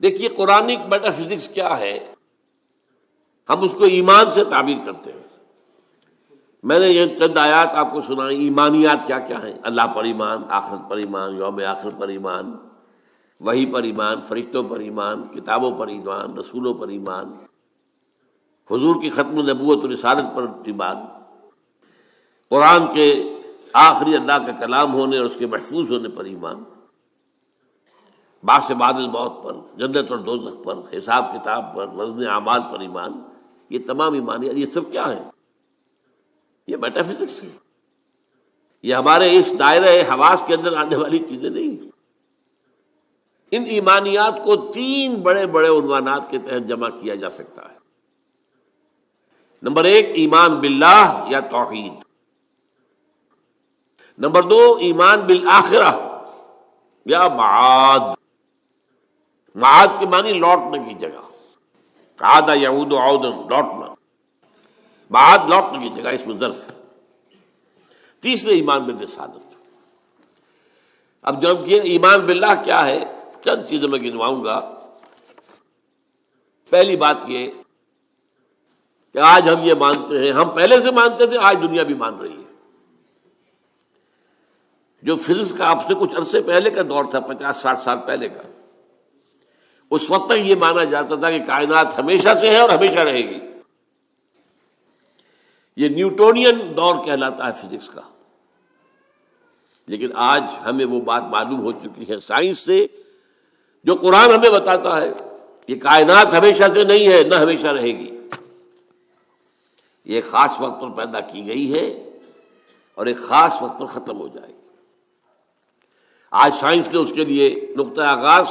دیکھیے Quranic meta physics کیا ہے، ہم اس کو ایمان سے تعبیر کرتے ہیں۔ میں نے یہ چند آیات آپ کو سنائی۔ ایمانیات کیا کیا ہیں؟ اللہ پر ایمان، آخرت پر ایمان، یوم آخر پر ایمان، وحی پر ایمان، فرشتوں پر ایمان، کتابوں پر ایمان، رسولوں پر ایمان، حضور کی ختم نبوت و رسالت پر ایمان، قرآن کے آخری اللہ کا کلام ہونے اور اس کے محفوظ ہونے پر ایمان، بعث بعد الموت پر، جنت اور دوزخ پر، حساب کتاب پر، وزن اعمال پر ایمان۔ یہ تمام ایمانیات، یہ سب کیا ہے؟ یہ میٹا فزکس ہے۔ یہ ہمارے اس دائرہ حواس کے اندر آنے والی چیزیں نہیں ہیں۔ ان ایمانیات کو تین بڑے بڑے عنوانات کے تحت جمع کیا جا سکتا ہے۔ نمبر ایک، ایمان باللہ یا توحید۔ نمبر دو، ایمان بالآخرہ یا معاد۔ معاد کے معنی لوٹنے کی جگہ، عاد یعود عودا، لوٹنا، معاد لوٹنے کی جگہ، اس میں ظرف ہے۔ تیسرے، ایمان بالرسالت۔ اب جب یہ ایمان باللہ کیا ہے، چند چیزیں میں گنواؤں گا۔ پہلی بات یہ کہ آج ہم یہ مانتے ہیں، ہم پہلے سے مانتے تھے، آج دنیا بھی مان رہی ہے۔ جو فزکس کا آپ سے کچھ عرصے پہلے کا دور تھا، 50-60 سال پہلے کا، اس وقت تک یہ مانا جاتا تھا کہ کائنات ہمیشہ سے ہے اور ہمیشہ رہے گی۔ یہ نیوٹونین دور کہلاتا ہے فزکس کا۔ لیکن آج ہمیں وہ بات معلوم ہو چکی ہے سائنس سے، جو قرآن ہمیں بتاتا ہے، یہ کائنات ہمیشہ سے نہیں ہے، نہ ہمیشہ رہے گی۔ یہ ایک خاص وقت پر پیدا کی گئی ہے اور ایک خاص وقت پر ختم ہو جائے گی۔ آج سائنس نے اس کے لیے نقطہ آغاز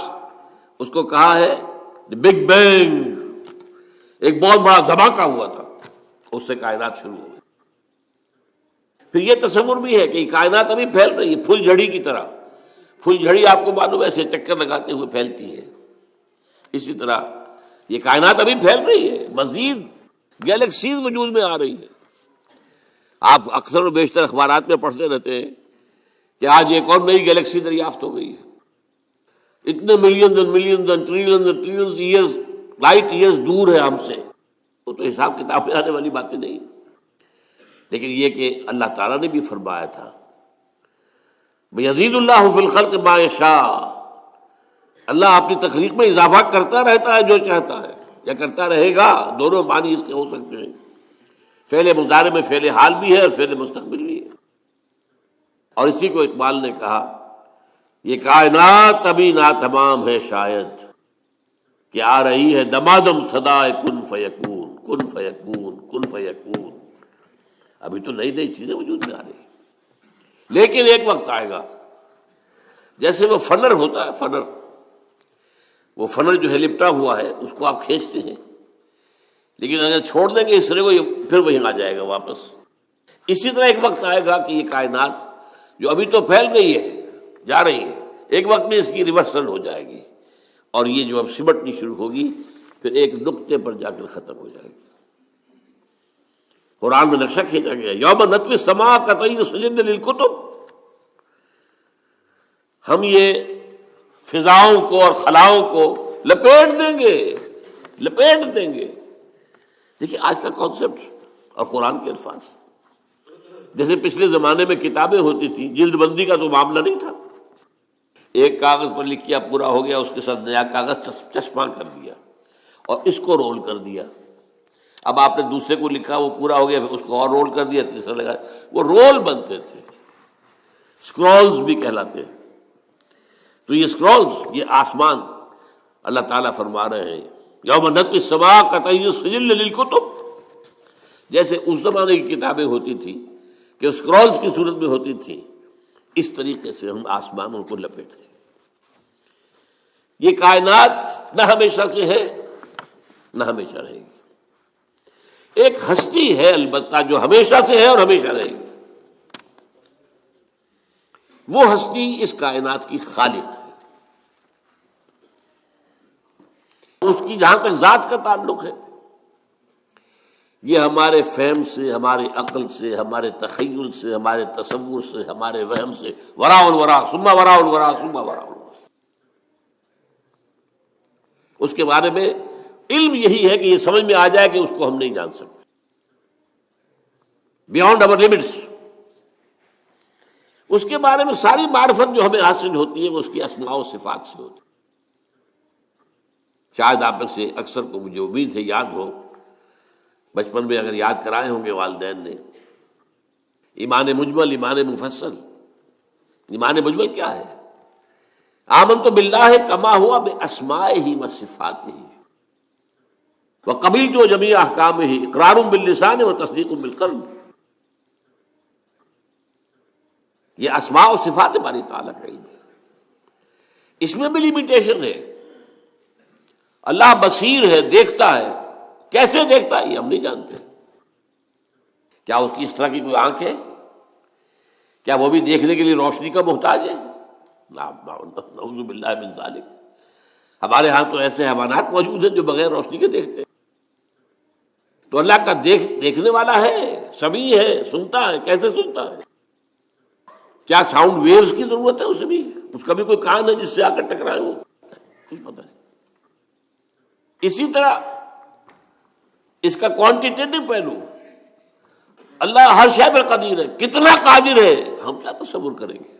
اس کو کہا ہے بگ بینگ، ایک بہت بڑا دھماکہ ہوا تھا، اس سے کائنات شروع ہو گئی۔ پھر یہ تصور بھی ہے کہ کائنات ابھی پھیل رہی ہے، پھول جھڑی کی طرح۔ پھول جھڑی آپ کو معلوم ہے ایسے چکر لگاتے ہوئے پھیلتی ہے، اسی طرح یہ کائنات ابھی پھیل رہی ہے، مزید گیلیکسیز وجود میں آ رہی ہے۔ آپ اکثر و بیشتر اخبارات میں پڑھتے رہتے ہیں کہ آج ایک اور نئی گیلیکسی دریافت ہو گئی ہے، اتنے millions and millions and trillions and trillions years, light years دور ہے ہم سے۔ وہ تو حساب کتاب میں آنے والی باتیں نہیں، لیکن یہ کہ اللہ تعالیٰ نے بھی فرمایا تھا یزید اللہ فی الخلق ما یشاء، اللہ اپنی تخلیق میں اضافہ کرتا رہتا ہے جو چاہتا ہے، یا کرتا رہے گا، دونوں معنی اس کے ہو سکتے ہیں۔ فعل مضارع میں فعل حال بھی ہے اور فعل مستقبل بھی ہے۔ اور اسی کو اقبال نے کہا، یہ کائنات ابھی ناتمام ہے شاید، کہ آ رہی ہے دمادم صدائے کن فیکون، کن فیکون، کن فیکون۔ ابھی تو نئی نئی چیزیں وجود میں آ رہی ہیں، لیکن ایک وقت آئے گا، جیسے وہ فنر ہوتا ہے، فنر، وہ فنر جو ہے لپٹا ہوا ہے، اس کو آپ کھینچتے ہیں، لیکن اگر چھوڑ دیں گے اس طرح کو، یہ پھر وہیں آ جائے گا واپس۔ اسی طرح ایک وقت آئے گا کہ یہ کائنات جو ابھی تو پھیل رہی ہے، جا رہی ہے، ایک وقت میں اس کی ریورسل ہو جائے گی، اور یہ جو اب سمٹنی شروع ہوگی، پھر ایک نقطے پر جا کر ختم ہو جائے گی۔ قرآن میں نقشہ کھینچا گیا، یوم نطوی السماء کطی السجل للکتب، ہم یہ فضاؤں کو اور خلاؤں کو لپیٹ دیں گے، لپیٹ دیں گے۔ دیکھیے آج کا کانسیپٹ اور قرآن کے الفاظ، جیسے پچھلے زمانے میں کتابیں ہوتی تھیں، جلد بندی کا تو معاملہ نہیں تھا، ایک کاغذ پر لکھ کیا پورا ہو گیا، اس کے ساتھ نیا کاغذ چسپاں کر دیا اور اس کو رول کر دیا۔ اب آپ نے دوسرے کو لکھا، وہ پورا ہو گیا، پھر اس کو اور رول کر دیا، تیسرا لگا، وہ رول بنتے تھے، اسکرولز بھی کہلاتے ہیں۔ تو یہ اسکرولز، یہ آسمان، اللہ تعالیٰ فرما رہے ہیں یوم نطوی السماء کطی السجل للکتب، جیسے اس زمانے کی کتابیں ہوتی تھیں کہ اسکرولز کی صورت میں ہوتی تھیں، اس طریقے سے ہم آسمانوں کو لپیٹتے ہیں۔ یہ کائنات نہ ہمیشہ سے ہے، نہ ہمیشہ رہے گی۔ ایک ہستی ہے البتہ جو ہمیشہ سے ہے اور ہمیشہ رہے گی، وہ ہستی اس کائنات کی خالق ہے۔ اس کی جہاں تک ذات کا تعلق ہے، یہ ہمارے فہم سے، ہمارے عقل سے، ہمارے تخیل سے، ہمارے تصور سے، ہمارے وہم سے وراء الورا ثم وراء الورا ثم وراء الورا۔ اس کے بارے میں علم یہی ہے کہ یہ سمجھ میں آ جائے کہ اس کو ہم نہیں جان سکتے، بیانڈ اوور لمٹس۔ اس کے بارے میں ساری معرفت جو ہمیں حاصل ہوتی ہے وہ اس کی اسماء و صفات سے ہوتی ہے۔ شاید آپ میں سے اکثر کو مجھے امید ہے یاد ہو، بچپن میں اگر یاد کرائے ہوں گے والدین نے، ایمان مجمل، ایمان مفصل۔ ایمان مجمل کیا ہے؟ آمنت باللہ کما ہوا باسمائہ و صفاتہ وقبلت جمیع احکامہ اقرار باللسان و تصدیق بالقلب۔ یہ اسماء و صفات باری تعالیٰ کا علم ہے، اس میں بھی لمیٹیشن ہے۔ اللہ بصیر ہے، دیکھتا ہے، کیسے دیکھتا ہے یہ ہم نہیں جانتے۔ کیا اس کی اس طرح کی کوئی آنکھ ہے؟ کیا وہ بھی دیکھنے کے لیے روشنی کا محتاج ہے؟ نعوذ باللہ من ذالک۔ ہمارے ہاں تو ایسے حیوانات موجود ہیں جو بغیر روشنی کے دیکھتے ہیں۔ تو اللہ کا دیکھنے والا ہے، سمیع ہے، سنتا ہے، کیسے سنتا ہے؟ کیا ساؤنڈ ویوز کی ضرورت ہے اسے بھی؟ اس کا بھی کوئی کان ہے جس سے آ کر ٹکرائے وہ؟ کچھ پتہ نہیں۔ اسی طرح اس کا کوانٹیٹیو پہلو، اللہ ہر شے پر قدیر ہے، کتنا قادر ہے ہم کیا تصور کریں گے؟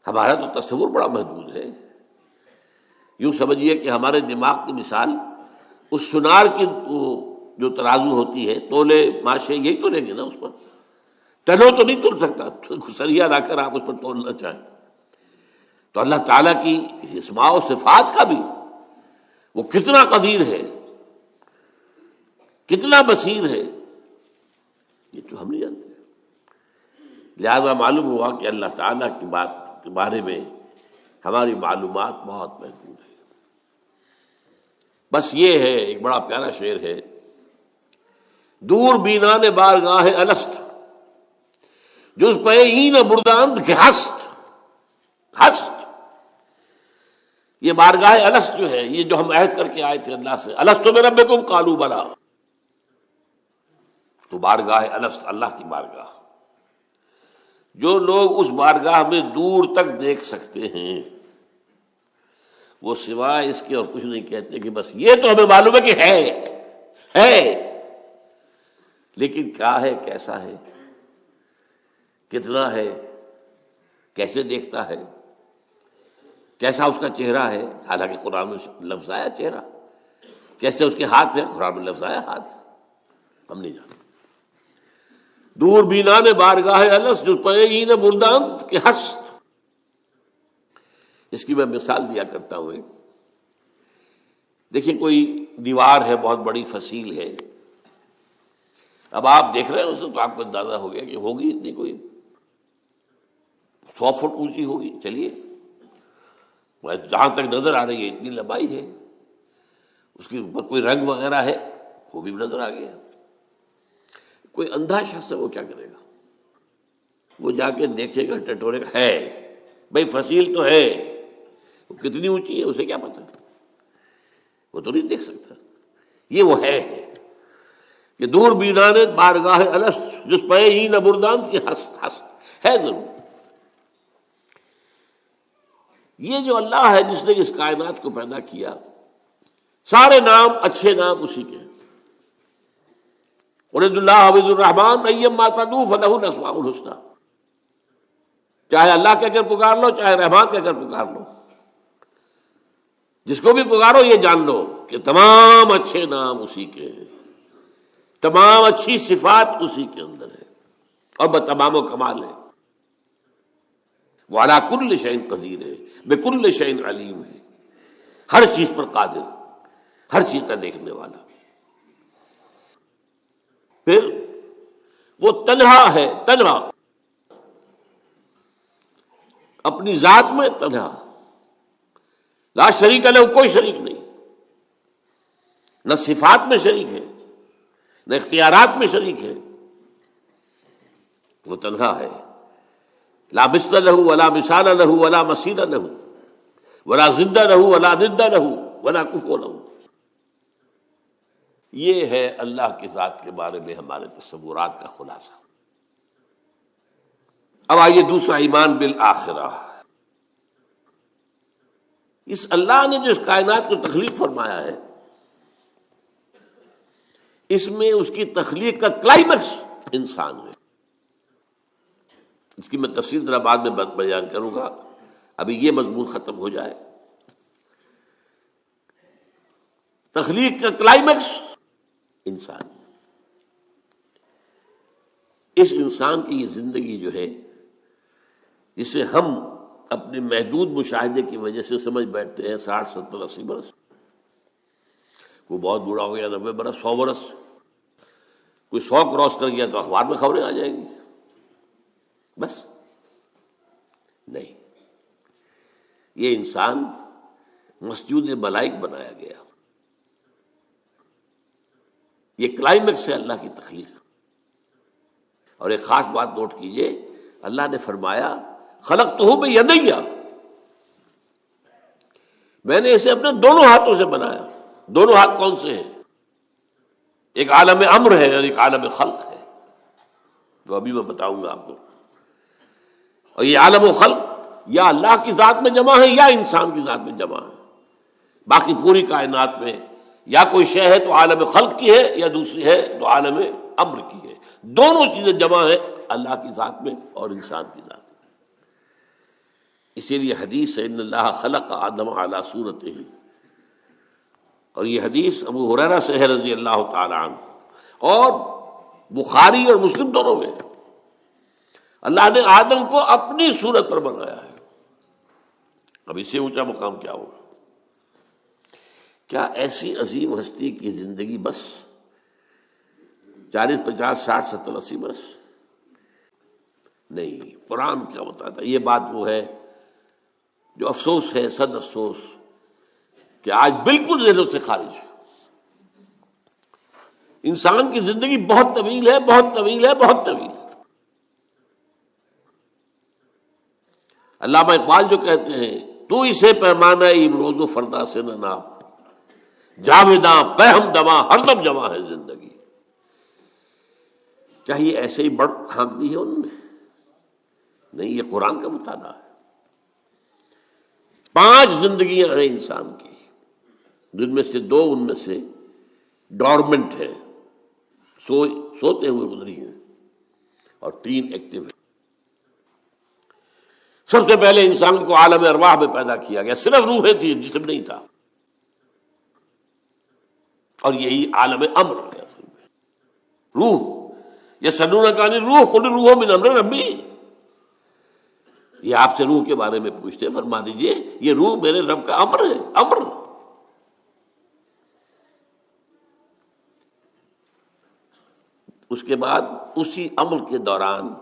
ہمارا تو تصور بڑا محدود ہے۔ یوں سمجھیے کہ ہمارے دماغ کی مثال اس سنار کی جو ترازو ہوتی ہے، تولے ماشے یہی تو لیں گے نا، اس پر ٹنوں تو نہیں تل سکتا، سریا لا کر آپ اس پر تولنا چاہیں۔ تو اللہ تعالیٰ کی اسماء و صفات کا بھی وہ کتنا قدیر ہے، کتنا بصیر ہے، یہ تو ہم نہیں جانتے۔ لہذا معلوم ہوا کہ اللہ تعالیٰ کی بات کے بارے میں ہماری معلومات بہت محدود ہے۔ بس یہ ہے، ایک بڑا پیارا شعر ہے، دور بینان بارگاہ الست جز پہ این برداند کے ہست۔ ہست، یہ بارگاہ الست جو ہے، یہ جو ہم عہد کر کے آئے تھے اللہ سے، الست بربکم قالوا بلی، تو بارگاہ الست اللہ کی بارگاہ، جو لوگ اس بارگاہ میں دور تک دیکھ سکتے ہیں وہ سوائے اس کے اور کچھ نہیں کہتے کہ بس یہ تو ہمیں معلوم ہے کہ ہے، لیکن کیا ہے، کیسا ہے، کتنا ہے، کیسے دیکھتا ہے، کیسا اس کا چہرہ ہے؟ حالانکہ قرآن میں لفظ آیا چہرہ، کیسے اس کے ہاتھ ہے؟ قرآن میں لفظ آیا ہاتھ، ہم نہیں جانتے۔ دور بینان بارگاہ الست جو پئین برداند کے ہست۔ اس کی میں مثال دیا کرتا ہوں۔ دیکھیں کوئی دیوار ہے، بہت بڑی فصیل ہے، اب آپ دیکھ رہے ہیں اسے تو آپ کو اندازہ ہو گیا کہ ہوگی اتنی، کوئی 100 فٹ اونچی ہوگی، چلیے جہاں تک نظر آ رہی ہے اتنی لمبائی ہے، اس کے اوپر کوئی رنگ وغیرہ ہے وہ بھی نظر آ گیا۔ کوئی اندھا شخص ہے وہ کیا کرے گا؟ وہ جا کے دیکھے گا، ٹٹورے گا، ہے بھائی فصیل تو ہے، وہ کتنی اونچی ہے اسے کیا پتا، وہ تو نہیں دیکھ سکتا۔ یہ وہ ہے کہ دور بینان بارگاہ الست جس پہ این برداند کی ہست ہے ضرور۔ یہ جو اللہ ہے جس نے اس کائنات کو پیدا کیا، سارے نام اچھے نام اسی کے ہیں۔ ارید اللہ عبد الرحمن ایما تدعو فلہ الاسماء الحسنی، چاہے اللہ کہہ کر پکار لو، چاہے رحمان کہہ کر پکار لو، جس کو بھی پکارو یہ جان لو کہ تمام اچھے نام اسی کے ہیں، تمام اچھی صفات اسی کے اندر ہے، اور بتمام و کمال ہے۔ وہ علی کل شیء قدیر ہے، بکل شیء علیم ہے، ہر چیز پر قادر، ہر چیز کا دیکھنے والا۔ پھر وہ تنہا ہے، تنہا اپنی ذات میں تنہا، لا شریک لہ، کوئی شریک نہیں، نہ صفات میں شریک ہے نہ اختیارات میں شریک ہے، وہ تنہا ہے، لا مثل لہ ولا مثال لہ ولا مثیل لہ ولا ضد لہ ولا ند لہ ولا کفو لہ۔ یہ ہے اللہ کی ذات کے بارے میں ہمارے تصورات کا خلاصہ۔ اب آئیے دوسرا، ایمان بالآخرہ۔ اس اللہ نے جو اس کائنات کو تخلیق فرمایا ہے، اس میں اس کی تخلیق کا کلائمیکس انسان ہے۔ اس کی میں تفصیل ذرا بعد میں بیان کروں گا، ابھی یہ مضمون ختم ہو جائے۔ تخلیق کا کلائمیکس انسان، اس انسان کی یہ زندگی جو ہے، جسے ہم اپنے محدود مشاہدے کی وجہ سے سمجھ بیٹھتے ہیں 60 70 80 برس، کوئی بہت بوڑھا ہو گیا 90 برس 100 برس، کوئی 100 کراس کر گیا تو اخبار میں خبریں آ جائیں گی، بس نہیں، یہ انسان مسجود ملائک بنایا گیا، یہ کلائمیکس ہے اللہ کی تخلیق۔ اور ایک خاص بات نوٹ کیجئے، اللہ نے فرمایا خلقتہ بیدی، میں نے اسے اپنے دونوں ہاتھوں سے بنایا۔ دونوں ہاتھ کون سے ہیں؟ ایک عالم امر ہے اور ایک عالم خلق ہے، جو ابھی میں بتاؤں گا آپ کو۔ اور یہ عالم و خلق یا اللہ کی ذات میں جمع ہے یا انسان کی ذات میں جمع ہے۔ باقی پوری کائنات میں یا کوئی شے ہے تو عالم خلق کی ہے، یا دوسری ہے تو عالم امر کی ہے، دونوں چیزیں جمع ہیں اللہ کی ذات میں اور انسان کی ذات میں۔ اسی لیے حدیث ہے ان اللہ خلق آدم علی صورتہ، اور یہ حدیث ابو ہریرہ سے ہے رضی اللہ تعالی عنہ، اور بخاری اور مسلم دونوں میں اللہ نے آدم کو اپنی صورت پر بنایا ہے۔ اب اس سے اونچا مقام کیا ہوگا؟ کیا ایسی عظیم ہستی کی زندگی بس 40 50 60 70 80 برس؟ نہیں، قرآن کیا بتاتا ہے؟ یہ بات وہ ہے جو افسوس ہے، صد افسوس، کہ آج بالکل ذہنوں سے خارج ہے۔ انسان کی زندگی بہت طویل ہے، بہت طویل ہے، بہت طویل ہے۔ علامہ اقبال جو کہتے ہیں تو اسے پیمانہ امروز و فردا سے نہ ناپ، جاویداں پہ ہم دماں ہر دم جمع ہے زندگی۔ کیا یہ ایسے ہی بڑھ ہانک دی ہے انہوں نے؟ نہیں، یہ قرآن کا مطالعہ ہے۔ 5 زندگیاں ہیں انسان کی، جن میں سے 2 ان میں سے ڈورمنٹ ہیں، سوتے ہوئے گزری ہیں، اور 3 ایکٹیو ہیں۔ سب سے پہلے انسان کو عالم ارواح میں پیدا کیا گیا، صرف روحیں تھی، جسم نہیں تھا، اور یہی عالم امر ہے اصل میں۔ روح، یسألونک عن الروح قل الروح من امر ربی، یہ آپ سے روح کے بارے میں پوچھتے، فرما دیجئے یہ روح میرے رب کا امر ہے، امر۔ اس کے بعد اسی امر کے دوران،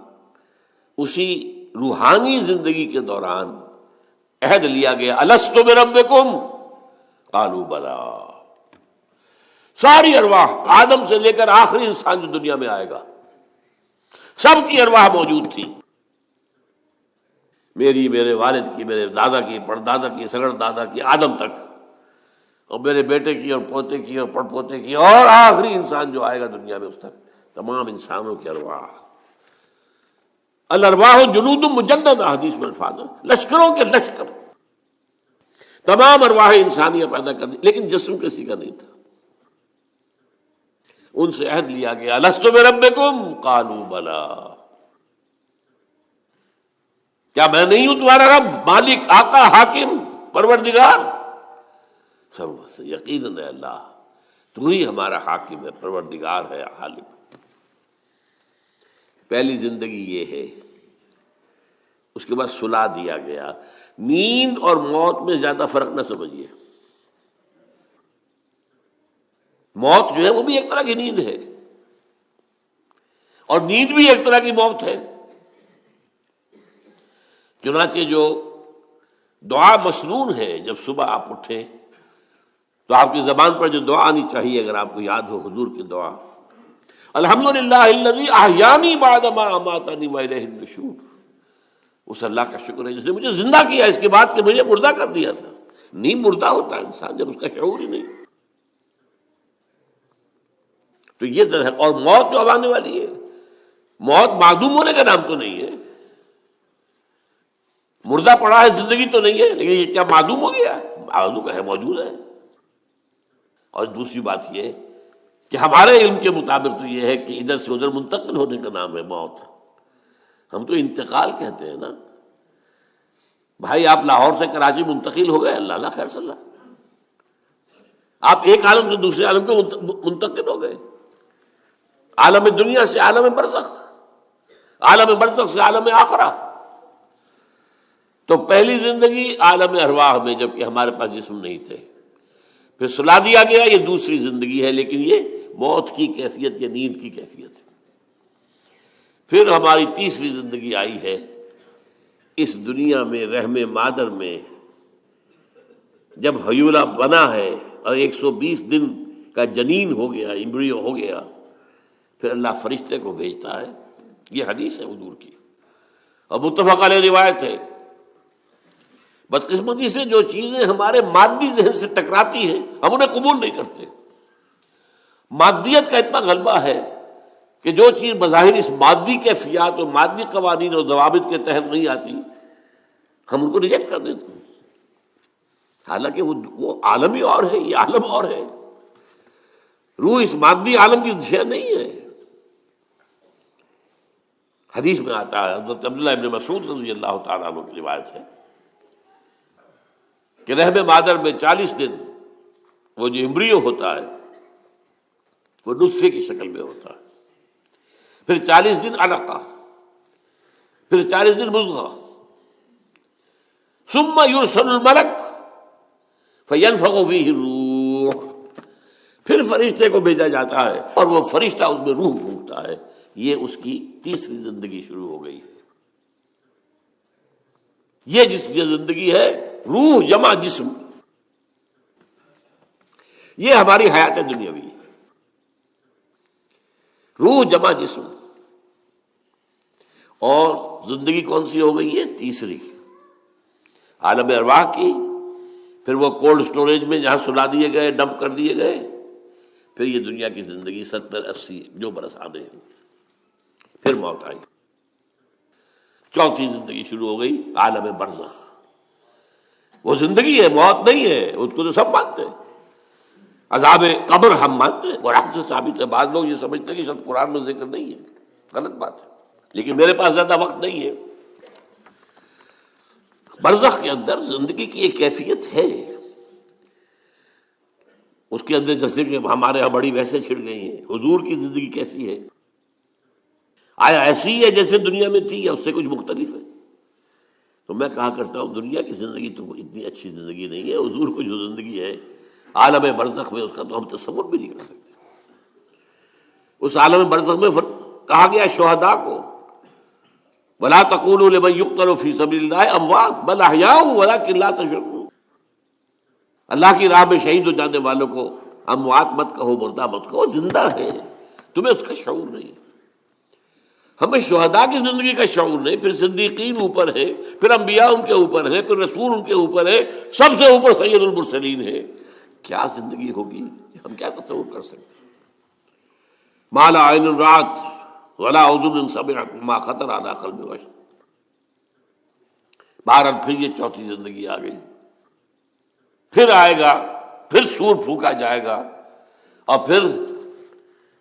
اسی روحانی زندگی کے دوران عہد لیا گیا، الست بربکم قالوا بلی۔ ساری ارواح، آدم سے لے کر آخری انسان جو دنیا میں آئے گا، سب کی ارواح موجود تھی، میری، میرے والد کی، میرے دادا کی، پردادا کی، سگڑ دادا کی، آدم تک، اور میرے بیٹے کی اور پوتے کی اور پڑ پوتے کی، اور آخری انسان جو آئے گا دنیا میں اس تک، تمام انسانوں کی ارواح۔ الارواح جنود مجندہ، حدیث میں الفاظ ہے، لشکروں کے لشکر، تمام ارواح انسانیہ پیدا کر دی، لیکن جسم کسی کا نہیں تھا۔ ان سے عہد لیا گیا، الست بربکم قالوا بلی، کیا میں نہیں ہوں تمہارا رب، مالک، آقا، حاکم، پروردگار؟ سب یقیناً ہے اللہ، تو ہی ہمارا حاکم ہے، پروردگار ہے، عالم۔ پہلی زندگی یہ ہے۔ اس کے بعد سلا دیا گیا۔ نیند اور موت میں زیادہ فرق نہ سمجھیے، موت جو ہے وہ بھی ایک طرح کی نیند ہے، اور نیند بھی ایک طرح کی موت ہے۔ چنانچہ جو دعا مسنون ہے، جب صبح آپ اٹھیں تو آپ کی زبان پر جو دعا آنی چاہیے، اگر آپ کو یاد ہو حضور کی دعا، الحمدللہ الذی احیانی بعد ما اماتنی والیہ النشور، اس اللہ کا شکر ہے جس نے مجھے زندہ کیا اس کے بعد کہ مجھے مردہ کر دیا تھا۔ نہیں، مردہ ہوتا ہے انسان جب اس کا شعور ہی نہیں۔ تو یہ در ہے، اور موت جو اب آنے والی ہے، موت معدوم ہونے کا نام تو نہیں ہے، مردہ پڑا ہے، زندگی تو نہیں ہے، لیکن یہ کیا معدوم ہو گیا ہے؟ آرزو کا ہے، موجود ہے۔ اور دوسری بات یہ کہ ہمارے علم کے مطابق تو یہ ہے کہ ادھر سے ادھر منتقل ہونے کا نام ہے موت، ہم تو انتقال کہتے ہیں نا۔ بھائی آپ لاہور سے کراچی منتقل ہو گئے، اللہ اللہ خیر صلی اللہ، آپ ایک عالم سے دوسرے عالم کو منتقل ہو گئے، عالم دنیا سے عالم برزخ، عالم برزخ سے عالم آخرہ۔ تو پہلی زندگی عالم ارواح میں، جبکہ ہمارے پاس جسم نہیں تھے، پھر سلا دیا گیا، یہ دوسری زندگی ہے، لیکن یہ موت کی کیفیت یا نیند کی کیفیت ہے۔ پھر ہماری تیسری زندگی آئی ہے اس دنیا میں، رحم مادر میں، جب حیولہ بنا ہے اور 120 دن کا جنین ہو گیا، ایمبریو ہو گیا، پھر اللہ فرشتے کو بھیجتا ہے۔ یہ حدیث ہے حضور کی اور متفق علیہ روایت ہے۔ بدقسمتی سے جو چیزیں ہمارے مادی ذہن سے ٹکراتی ہیں ہم انہیں قبول نہیں کرتے۔ مادیت کا اتنا غلبہ ہے کہ جو چیز بظاہر اس مادی کیفیات اور مادی قوانین اور ضوابط کے تحت نہیں آتی ہم ان کو ریجیکٹ کر دیتے ہیں، حالانکہ وہ عالم ہی اور ہے، یہ عالم اور ہے، روح اس مادی عالم کی شے نہیں ہے۔ حدیث میں آتا ہے، حضرت عبداللہ ابن مسعود رضی اللہ تعالیٰ عنہ کی روایت ہے کہ رحم مادر میں 40 دن وہ جو ایمبریو ہوتا ہے وہ نطفے کی شکل میں ہوتا ہے، پھر 40 دن علقہ، پھر 40 دن مضغہ، ثم یرسل الملک فینفخ فیہ الروح، پھر فرشتے کو بھیجا جاتا ہے اور وہ فرشتہ اس میں روح پھونکتا ہے۔ یہ اس کی تیسری زندگی شروع ہو گئی ہے۔ یہ جس کی زندگی ہے روح جمع جسم، یہ ہماری حیات دنیاوی ہے، روح جمع جسم۔ اور زندگی کون سی ہو گئی ہے؟ تیسری، عالم ارواح کی۔ پھر وہ کولڈ سٹوریج میں جہاں سلا دیے گئے، ڈمپ کر دیے گئے، پھر یہ دنیا کی زندگی 70-80 جو برس آنے ہیں، پھر موت آئی، چوتھی زندگی شروع ہو گئی، عالم برزخ۔ وہ زندگی ہے، موت نہیں ہے، اس کو تو سب مانتے ہیں۔ عذاب قبر ہم مانتے ہیں، قرآن سے ثابت ہے۔ بعض لوگ یہ سمجھتے ہیں کہ شاید قرآن میں ذکر نہیں ہے، غلط بات ہے، لیکن میرے پاس زیادہ وقت نہیں ہے۔ برزخ کے اندر زندگی کی ایک کیفیت ہے، اس کے اندر جیسے کہ ہمارے یہاں بڑی ویسے چھڑ گئی ہیں، حضور کی زندگی کیسی ہے؟ آیا ایسی ہے جیسے دنیا میں تھی یا اس سے کچھ مختلف ہے؟ تو میں کہا کرتا ہوں دنیا کی زندگی تو اتنی اچھی زندگی نہیں ہے، حضور کو جو زندگی ہے عالم برزخ میں، اس کا تو ہم تصور بھی نہیں کر سکتے۔ اس عالم برزخ میں کہا گیا شہداء کو وَلَا تَقُولُوا لِمَن يُقْتَلُ فِي سَبِيلِ اللَّهِ أَمْوَاتٌ بَلْ أَحْيَاءٌ وَلَٰكِن لَا تَشْعُرُونَ۔ اللہ کی راہ میں شہید ہو جانے والوں کو اموات مت کہو، مردہ مت کہو، زندہ ہے، تمہیں اس کا شعور نہیں۔ ہمیں شہداء کی زندگی کا شعور نہیں، پھر صدیقین اوپر ہے، پھر انبیاء ان کے اوپر ہے، پھر رسول ان کے اوپر ہے، سب سے اوپر سید المرسلین ہے۔ کیا زندگی ہوگی، ہم کیا تصور کر سکتے ہیں؟ ما لا عین رأت ولا اذن سمعت ما خطر علی قلب بشر۔ بہرحال پھر یہ چوتھی زندگی آ گئی، پھر آئے گا، پھر سور پھونکا جائے گا، اور پھر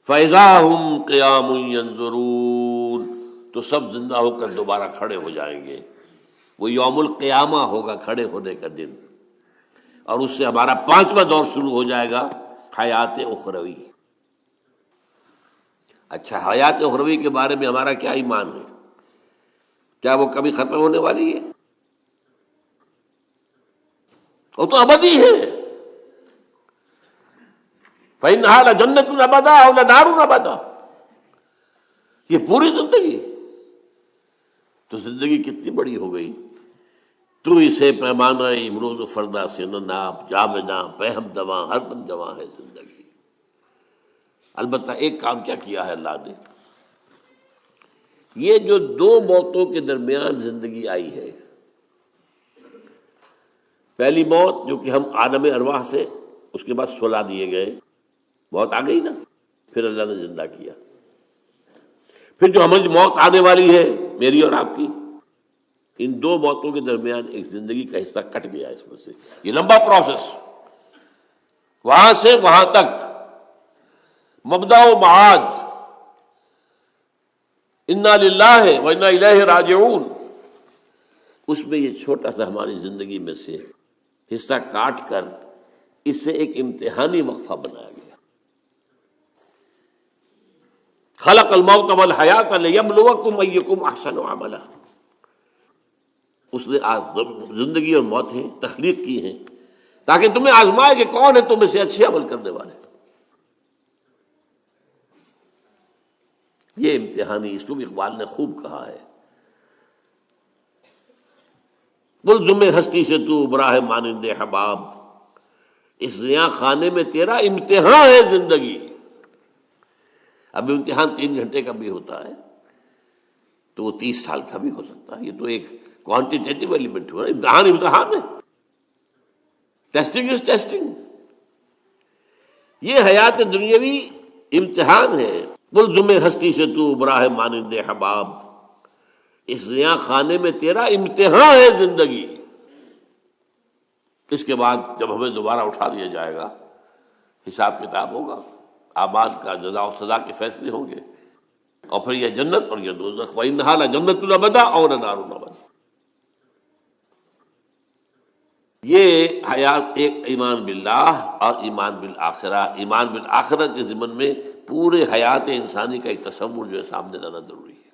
فَإِذَا هُمْ قِيَامٌ يَنظُرُونَ، تو سب زندہ ہو کر دوبارہ کھڑے ہو جائیں گے۔ وہ یوم القیامہ ہوگا، کھڑے ہونے کا دن، اور اس سے ہمارا 5واں دور شروع ہو جائے گا، حیات اخروی۔ اچھا، حیات اخروی کے بارے میں ہمارا کیا ایمان ہے؟ کیا وہ کبھی ختم ہونے والی ہے؟ وہ تو ابدی ہے۔ فَإِنَّهَا لَجَنَّةٌ أَبَدًا أَوْ لَنَارٌ أَبَدًا، یہ پوری زندگی تو زندگی کتنی بڑی ہو گئی۔ تو اسے پیمانہ امروز و فردا سے نہ ناپ، جامنا پہم دواں ہر دم جواں ہے زندگی۔ البتہ ایک کام کیا کیا ہے اللہ نے، یہ جو دو موتوں کے درمیان زندگی آئی ہے، پہلی موت جو کہ ہم عالم ارواح سے، اس کے بعد سلا دیے گئے، موت آ گئی نا، پھر اللہ نے زندہ کیا۔ پھر جو ہمیں موت آنے والی ہے میری اور آپ کی، ان دو موتوں کے درمیان ایک زندگی کا حصہ کٹ گیا اس میں سے. یہ لمبا پروسیس، وہاں سے وہاں تک مبدا و معاد، انا للہ و انا الیہ راجعون، اس میں یہ چھوٹا سا ہماری زندگی میں سے حصہ کاٹ کر اس سے ایک امتحانی وقفہ بنایا گیا. خلق الموت والحیات لیبلوکم ایکم احسن عملا. اس نے زندگی اور موتیں تخلیق کی ہیں تاکہ تمہیں آزمائے کہ کون ہے تم میں سے اچھے عمل کرنے والے. یہ امتحانی، اس کو بھی اقبال نے خوب کہا ہے. ملزم ہستی سے تو ابرا ہے مانند حباب، اس نیا خانے میں تیرا امتحان ہے زندگی. اب امتحان 3 گھنٹے کا بھی ہوتا ہے تو وہ 30 سال کا بھی ہو سکتا ہے. یہ تو ایک کوانٹیٹیو ایلیمنٹ ہوا. امتحان ہے، ٹیسٹنگ از ٹیسٹنگ. یہ حیات دنیاوی امتحان ہے. ملزم ہستی سے تو ابرا ہے مانند حباب، اس نیا خانے میں تیرا امتحان ہے زندگی. اس کے بعد جب ہمیں دوبارہ اٹھا دیا جائے گا، حساب کتاب ہوگا، اعمال کا جزا و سزا کے فیصلے ہوں گے، اور پھر یہ جنت اور یہ دوزخ. وَإِنَّهَا لَجَنَّةٌ الْأَبَدَىٰ أَوْ لَنَارٌ الْأَبَدَىٰ. یہ حیات ایک ایمان باللہ اور ایمان بالآخرہ. ایمان بالآخرہ کے ضمن میں پورے حیات انسانی کا ایک تصور جو ہے سامنے لانا ضروری ہے.